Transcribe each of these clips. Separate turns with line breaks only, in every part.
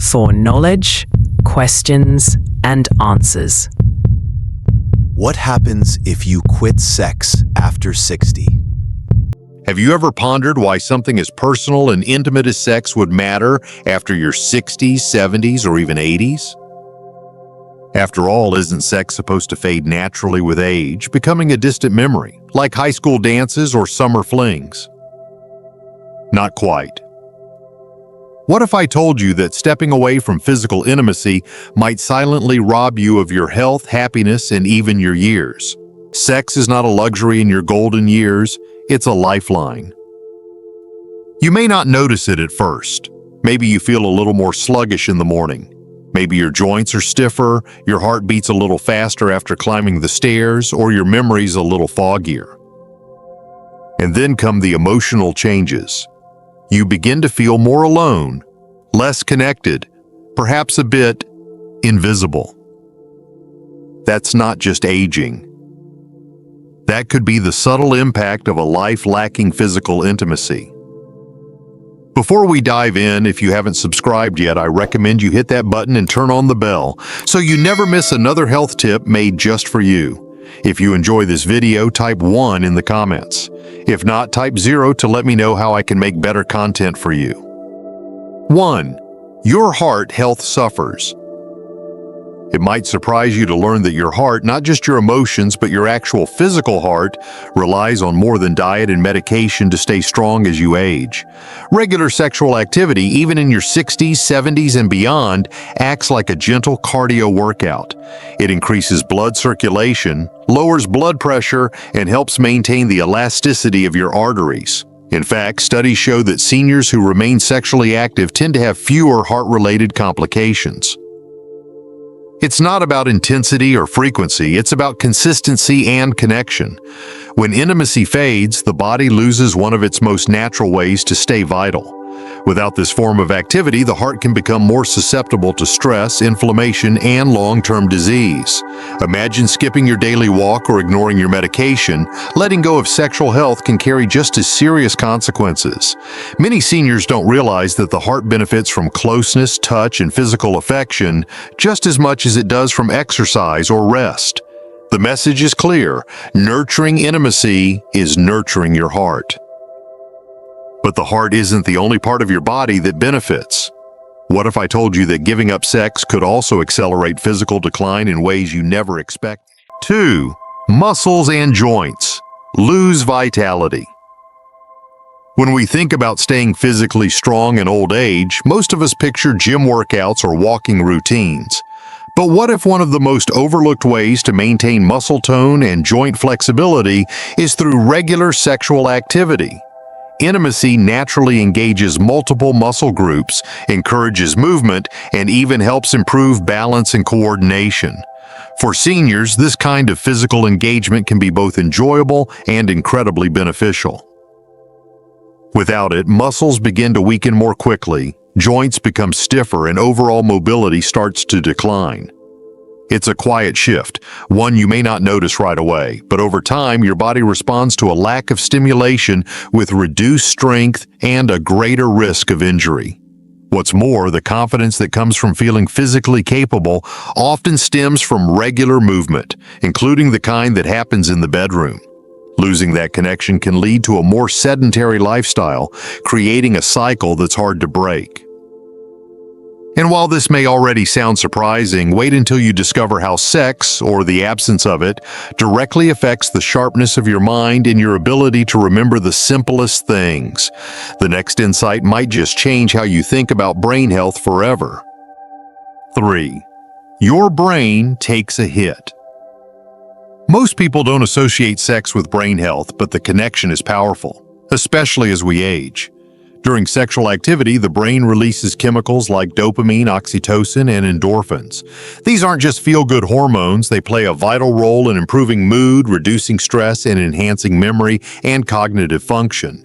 for knowledge, questions, and answers.
What happens if you quit sex after 60?
Have you ever pondered why something as personal and intimate as sex would matter after your 60s, 70s, or even 80s? After all, isn't sex supposed to fade naturally with age, becoming a distant memory, like high school dances or summer flings? Not quite. What if I told you that stepping away from physical intimacy might silently rob you of your health, happiness, and even your years? Sex is not a luxury in your golden years, it's a lifeline. You may not notice it at first. Maybe you feel a little more sluggish in the morning. Maybe your joints are stiffer, your heart beats a little faster after climbing the stairs, or your memory's a little foggier. And then come the emotional changes. You begin to feel more alone, less connected, perhaps a bit invisible. That's not just aging. That could be the subtle impact of a life lacking physical intimacy. Before we dive in, if you haven't subscribed yet, I recommend you hit that button and turn on the bell so you never miss another health tip made just for you. If you enjoy this video, type 1 in the comments. If not, type 0 to let me know how I can make better content for you. 1. Your heart health suffers. It might surprise you to learn that your heart, not just your emotions, but your actual physical heart, relies on more than diet and medication to stay strong as you age. Regular sexual activity, even in your 60s, 70s, and beyond, acts like a gentle cardio workout. It increases blood circulation, lowers blood pressure, and helps maintain the elasticity of your arteries. In fact, studies show that seniors who remain sexually active tend to have fewer heart-related complications. It's not about intensity or frequency, it's about consistency and connection. When intimacy fades, the body loses one of its most natural ways to stay vital. Without this form of activity, the heart can become more susceptible to stress, inflammation, and long-term disease. Imagine skipping your daily walk or ignoring your medication. Letting go of sexual health can carry just as serious consequences. Many seniors don't realize that the heart benefits from closeness, touch, and physical affection just as much as it does from exercise or rest. The message is clear: nurturing intimacy is nurturing your heart. But the heart isn't the only part of your body that benefits. What if I told you that giving up sex could also accelerate physical decline in ways you never expected? 2. Muscles and joints lose vitality. When we think about staying physically strong in old age, most of us picture gym workouts or walking routines. But what if one of the most overlooked ways to maintain muscle tone and joint flexibility is through regular sexual activity? Intimacy naturally engages multiple muscle groups, encourages movement, and even helps improve balance and coordination. For seniors, this kind of physical engagement can be both enjoyable and incredibly beneficial. Without it, muscles begin to weaken more quickly, joints become stiffer, and overall mobility starts to decline. It's a quiet shift, one you may not notice right away, but over time your body responds to a lack of stimulation with reduced strength and a greater risk of injury. What's more, the confidence that comes from feeling physically capable often stems from regular movement, including the kind that happens in the bedroom. Losing that connection can lead to a more sedentary lifestyle, creating a cycle that's hard to break. And while this may already sound surprising, wait until you discover how sex, or the absence of it, directly affects the sharpness of your mind and your ability to remember the simplest things. The next insight might just change how you think about brain health forever. 3. Your brain takes a hit. Most people don't associate sex with brain health, but the connection is powerful, especially as we age. During sexual activity, the brain releases chemicals like dopamine, oxytocin, and endorphins. These aren't just feel-good hormones, they play a vital role in improving mood, reducing stress, and enhancing memory and cognitive function.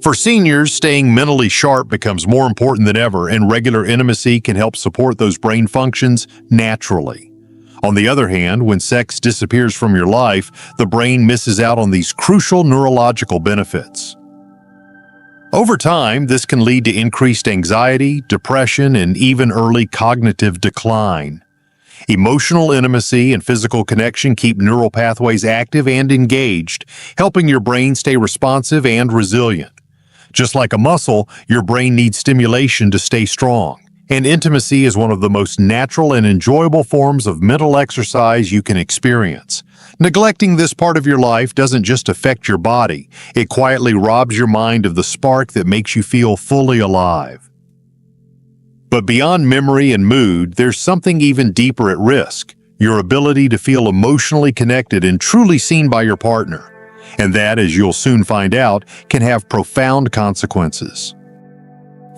For seniors, staying mentally sharp becomes more important than ever, and regular intimacy can help support those brain functions naturally. On the other hand, when sex disappears from your life, the brain misses out on these crucial neurological benefits. Over time, this can lead to increased anxiety, depression, and even early cognitive decline. Emotional intimacy and physical connection keep neural pathways active and engaged, helping your brain stay responsive and resilient. Just like a muscle, your brain needs stimulation to stay strong, and intimacy is one of the most natural and enjoyable forms of mental exercise you can experience. Neglecting this part of your life doesn't just affect your body, it quietly robs your mind of the spark that makes you feel fully alive. But beyond memory and mood, there's something even deeper at risk: your ability to feel emotionally connected and truly seen by your partner. And that, as you'll soon find out, can have profound consequences.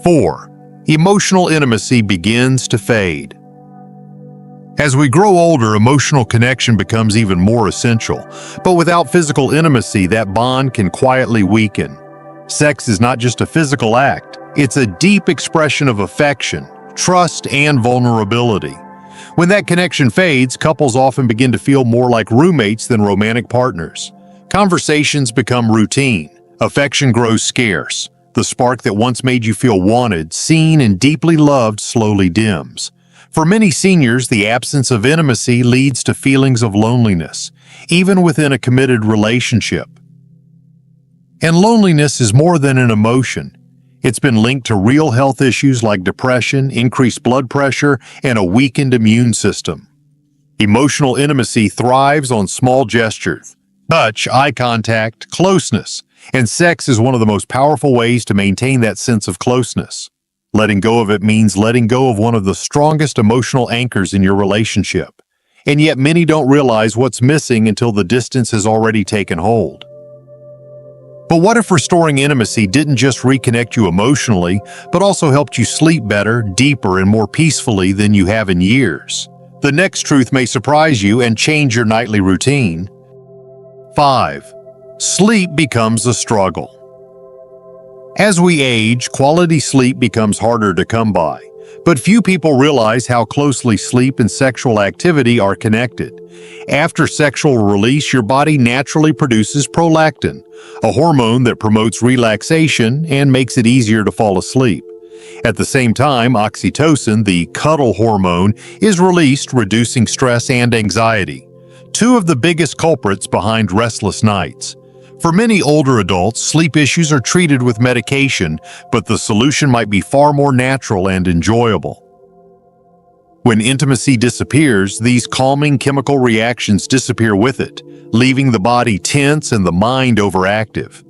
4. Emotional intimacy begins to fade. As we grow older, emotional connection becomes even more essential. But without physical intimacy, that bond can quietly weaken. Sex is not just a physical act, it's a deep expression of affection, trust, and vulnerability. When that connection fades, couples often begin to feel more like roommates than romantic partners. Conversations become routine. Affection grows scarce. The spark that once made you feel wanted, seen, and deeply loved slowly dims. For many seniors, the absence of intimacy leads to feelings of loneliness, even within a committed relationship. And loneliness is more than an emotion. It's been linked to real health issues like depression, increased blood pressure, and a weakened immune system. Emotional intimacy thrives on small gestures: touch, eye contact, closeness, and sex is one of the most powerful ways to maintain that sense of closeness. Letting go of it means letting go of one of the strongest emotional anchors in your relationship. And yet many don't realize what's missing until the distance has already taken hold. But what if restoring intimacy didn't just reconnect you emotionally, but also helped you sleep better, deeper, and more peacefully than you have in years? The next truth may surprise you and change your nightly routine. 5. Sleep becomes a struggle. As we age, quality sleep becomes harder to come by. But few people realize how closely sleep and sexual activity are connected. After sexual release, your body naturally produces prolactin, a hormone that promotes relaxation and makes it easier to fall asleep. At the same time, oxytocin, the cuddle hormone, is released, reducing stress and anxiety, two of the biggest culprits behind restless nights. For many older adults, sleep issues are treated with medication, but the solution might be far more natural and enjoyable. When intimacy disappears, these calming chemical reactions disappear with it, leaving the body tense and the mind overactive.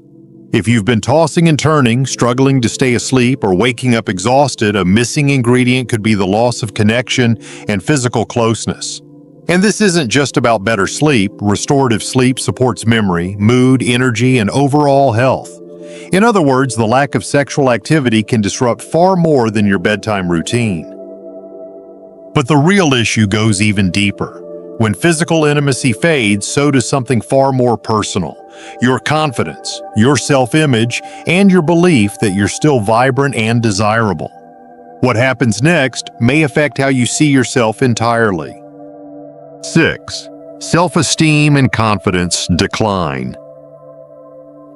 If you've been tossing and turning, struggling to stay asleep, or waking up exhausted, a missing ingredient could be the loss of connection and physical closeness. And this isn't just about better sleep. Restorative sleep supports memory, mood, energy, and overall health. In other words, the lack of sexual activity can disrupt far more than your bedtime routine. But the real issue goes even deeper. When physical intimacy fades, so does something far more personal: your confidence, your self-image, and your belief that you're still vibrant and desirable. What happens next may affect how you see yourself entirely. 6. Self-esteem and confidence decline.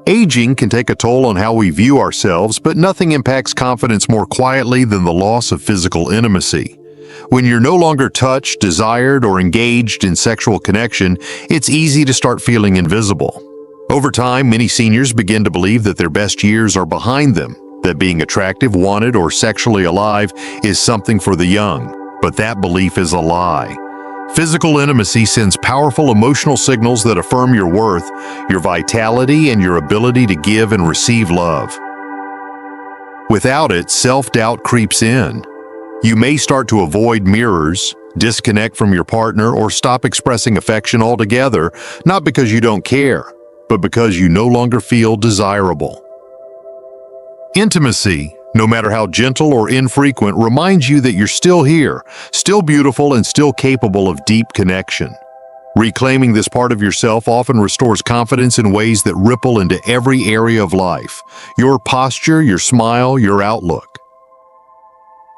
Aging can take a toll on how we view ourselves, but nothing impacts confidence more quietly than the loss of physical intimacy. When you're no longer touched, desired, or engaged in sexual connection, it's easy to start feeling invisible. Over time, many seniors begin to believe that their best years are behind them, that being attractive, wanted, or sexually alive is something for the young. But that belief is a lie. Physical intimacy sends powerful emotional signals that affirm your worth, your vitality, and your ability to give and receive love. Without it, self-doubt creeps in. You may start to avoid mirrors, disconnect from your partner, or stop expressing affection altogether, not because you don't care, but because you no longer feel desirable. Intimacy, no matter how gentle or infrequent, reminds you that you're still here, still beautiful, and still capable of deep connection. Reclaiming this part of yourself often restores confidence in ways that ripple into every area of life: your posture, your smile, your outlook.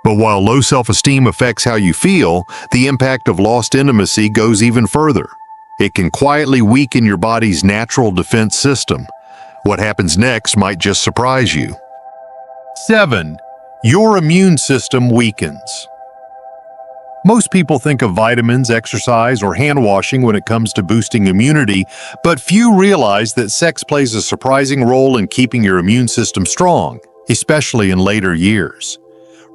But while low self-esteem affects how you feel, the impact of lost intimacy goes even further. It can quietly weaken your body's natural defense system. What happens next might just surprise you. 7. Your immune system weakens. Most people think of vitamins, exercise, or hand washing when it comes to boosting immunity, but few realize that sex plays a surprising role in keeping your immune system strong, especially in later years.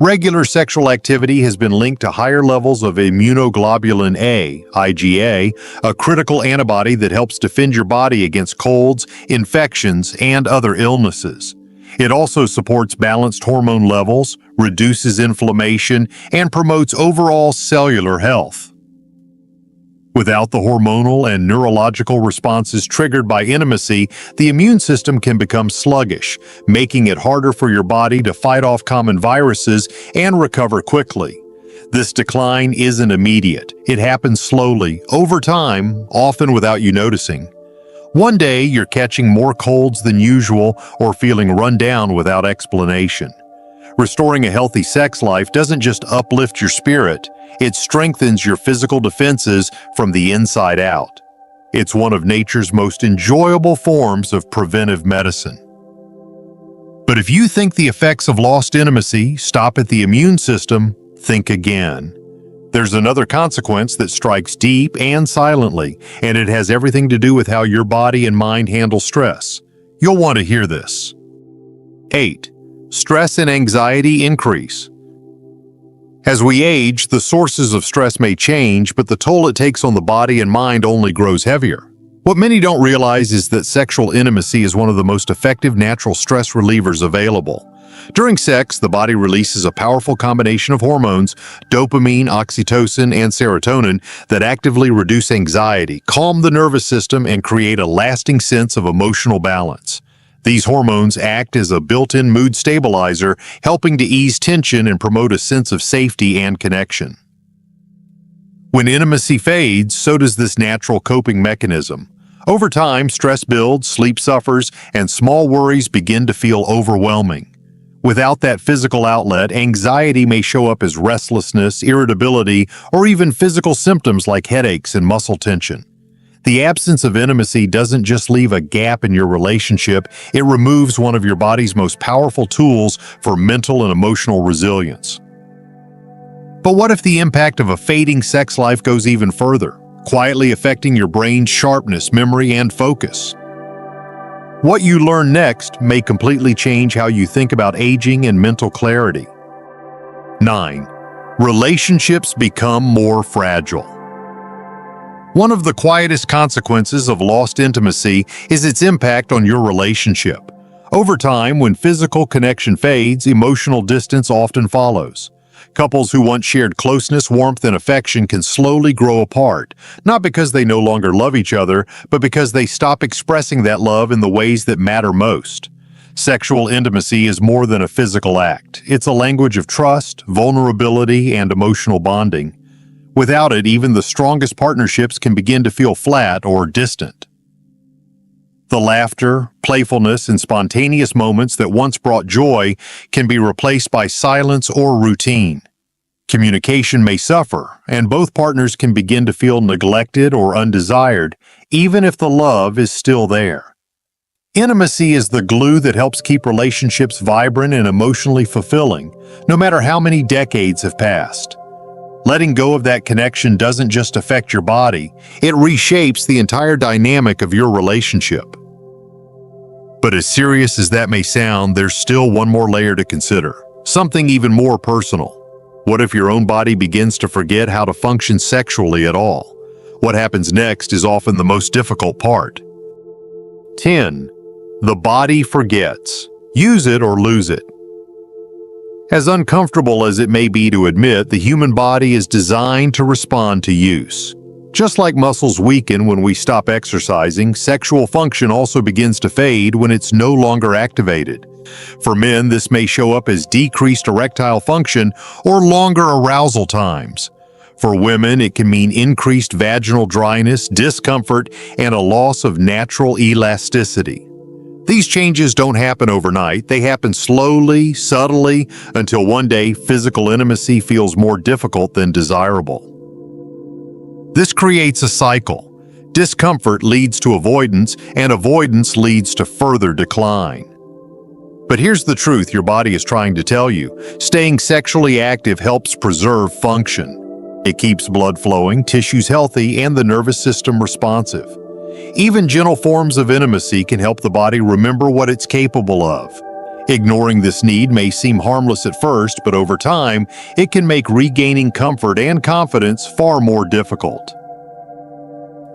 Regular sexual activity has been linked to higher levels of immunoglobulin A, IgA, a critical antibody that helps defend your body against colds, infections, and other illnesses. It also supports balanced hormone levels, reduces inflammation, and promotes overall cellular health. Without the hormonal and neurological responses triggered by intimacy, the immune system can become sluggish, making it harder for your body to fight off common viruses and recover quickly. This decline isn't immediate. It happens slowly, over time, often without you noticing. One day, you're catching more colds than usual or feeling run down without explanation. Restoring a healthy sex life doesn't just uplift your spirit, it strengthens your physical defenses from the inside out. It's one of nature's most enjoyable forms of preventive medicine. But if you think the effects of lost intimacy stop at the immune system, think again. There's another consequence that strikes deep and silently, and it has everything to do with how your body and mind handle stress. You'll want to hear this. 8. Stress and anxiety increase. As we age, the sources of stress may change, but the toll it takes on the body and mind only grows heavier. What many don't realize is that sexual intimacy is one of the most effective natural stress relievers available. During sex, the body releases a powerful combination of hormones, dopamine, oxytocin, and serotonin, that actively reduce anxiety, calm the nervous system, and create a lasting sense of emotional balance. These hormones act as a built-in mood stabilizer, helping to ease tension and promote a sense of safety and connection. When intimacy fades, so does this natural coping mechanism. Over time, stress builds, sleep suffers, and small worries begin to feel overwhelming. Without that physical outlet, anxiety may show up as restlessness, irritability, or even physical symptoms like headaches and muscle tension. The absence of intimacy doesn't just leave a gap in your relationship, it removes one of your body's most powerful tools for mental and emotional resilience. But what if the impact of a fading sex life goes even further, quietly affecting your brain's sharpness, memory, and focus? What you learn next may completely change how you think about aging and mental clarity. 9. Relationships become more fragile. One of the quietest consequences of lost intimacy is its impact on your relationship. Over time, when physical connection fades, emotional distance often follows. Couples who once shared closeness, warmth, and affection can slowly grow apart, not because they no longer love each other, but because they stop expressing that love in the ways that matter most. Sexual intimacy is more than a physical act. It's a language of trust, vulnerability, and emotional bonding. Without it, even the strongest partnerships can begin to feel flat or distant. The laughter, playfulness, and spontaneous moments that once brought joy can be replaced by silence or routine. Communication may suffer, and both partners can begin to feel neglected or undesired, even if the love is still there. Intimacy is the glue that helps keep relationships vibrant and emotionally fulfilling, no matter how many decades have passed. Letting go of that connection doesn't just affect your body, it reshapes the entire dynamic of your relationship. But as serious as that may sound, there's still one more layer to consider, something even more personal. What if your own body begins to forget how to function sexually at all? What happens next is often the most difficult part. 10. The body forgets. Use it or lose it. As uncomfortable as it may be to admit, the human body is designed to respond to use. Just like muscles weaken when we stop exercising, sexual function also begins to fade when it's no longer activated. For men, this may show up as decreased erectile function or longer arousal times. For women, it can mean increased vaginal dryness, discomfort, and a loss of natural elasticity. These changes don't happen overnight. They happen slowly, subtly, until one day physical intimacy feels more difficult than desirable. This creates a cycle. Discomfort leads to avoidance, and avoidance leads to further decline. But here's the truth your body is trying to tell you. Staying sexually active helps preserve function. It keeps blood flowing, tissues healthy, and the nervous system responsive. Even gentle forms of intimacy can help the body remember what it's capable of. Ignoring this need may seem harmless at first, but over time, it can make regaining comfort and confidence far more difficult.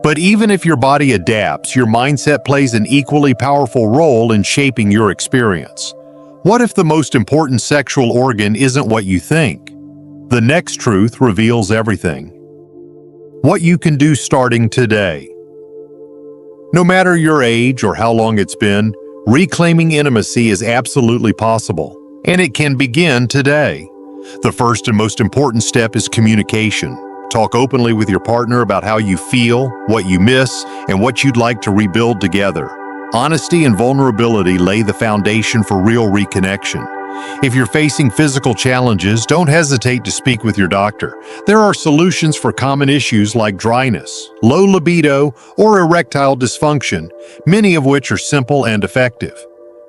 But even if your body adapts, your mindset plays an equally powerful role in shaping your experience. What if the most important sexual organ isn't what you think? The next truth reveals everything. What you can do starting today. No matter your age or how long it's been, reclaiming intimacy is absolutely possible, and it can begin today. The first and most important step is communication. Talk openly with your partner about how you feel, what you miss, and what you'd like to rebuild together. Honesty and vulnerability lay the foundation for real reconnection. If you're facing physical challenges, don't hesitate to speak with your doctor. There are solutions for common issues like dryness, low libido, or erectile dysfunction, many of which are simple and effective.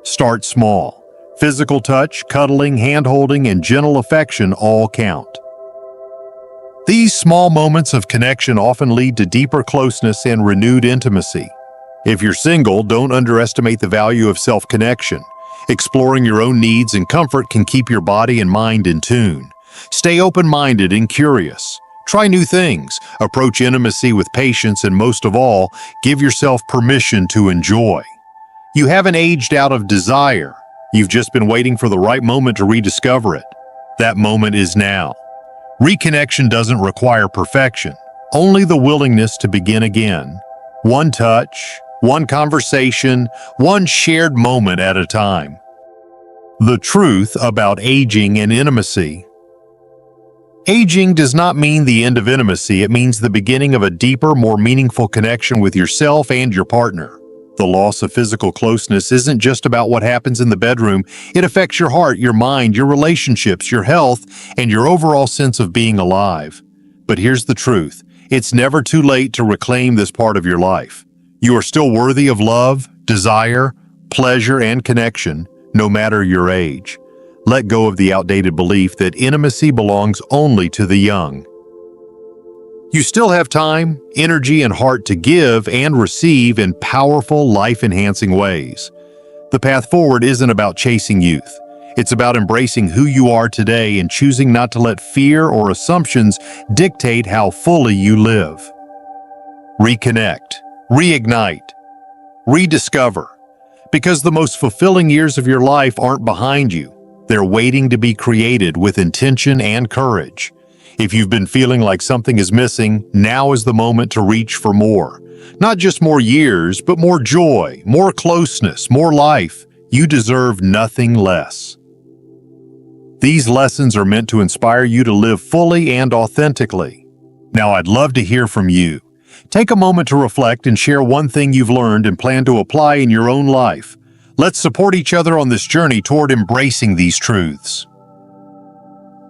Start small. Physical touch, cuddling, hand-holding, and gentle affection all count. These small moments of connection often lead to deeper closeness and renewed intimacy. If you're single, don't underestimate the value of self-connection. Exploring your own needs and comfort can keep your body and mind in tune. Stay open-minded and curious. Try new things, approach intimacy with patience, and most of all, give yourself permission to enjoy. You haven't aged out of desire. You've just been waiting for the right moment to rediscover it. That moment is now. Reconnection doesn't require perfection, only the willingness to begin again. One touch, one conversation, one shared moment at a time. The truth about aging and intimacy. Aging does not mean the end of intimacy. It means the beginning of a deeper, more meaningful connection with yourself and your partner. The loss of physical closeness isn't just about what happens in the bedroom. It affects your heart, your mind, your relationships, your health, and your overall sense of being alive. But here's the truth. It's never too late to reclaim this part of your life. You are still worthy of love, desire, pleasure, and connection, no matter your age. Let go of the outdated belief that intimacy belongs only to the young. You still have time, energy, and heart to give and receive in powerful, life-enhancing ways. The path forward isn't about chasing youth. It's about embracing who you are today and choosing not to let fear or assumptions dictate how fully you live. Reconnect, reignite, rediscover. Because the most fulfilling years of your life aren't behind you. They're waiting to be created with intention and courage. If you've been feeling like something is missing, now is the moment to reach for more. Not just more years, but more joy, more closeness, more life. You deserve nothing less. These lessons are meant to inspire you to live fully and authentically. Now, I'd love to hear from you. Take a moment to reflect and share one thing you've learned and plan to apply in your own life. Let's support each other on this journey toward embracing these truths.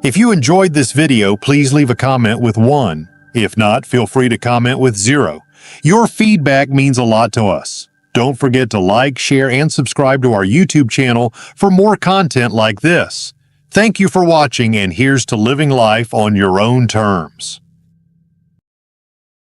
If you enjoyed this video, please leave a comment with 1. If not, feel free to comment with 0. Your feedback means a lot to us. Don't forget to like, share, and subscribe to our YouTube channel for more content like this. Thank you for watching, and here's to living life on your own terms.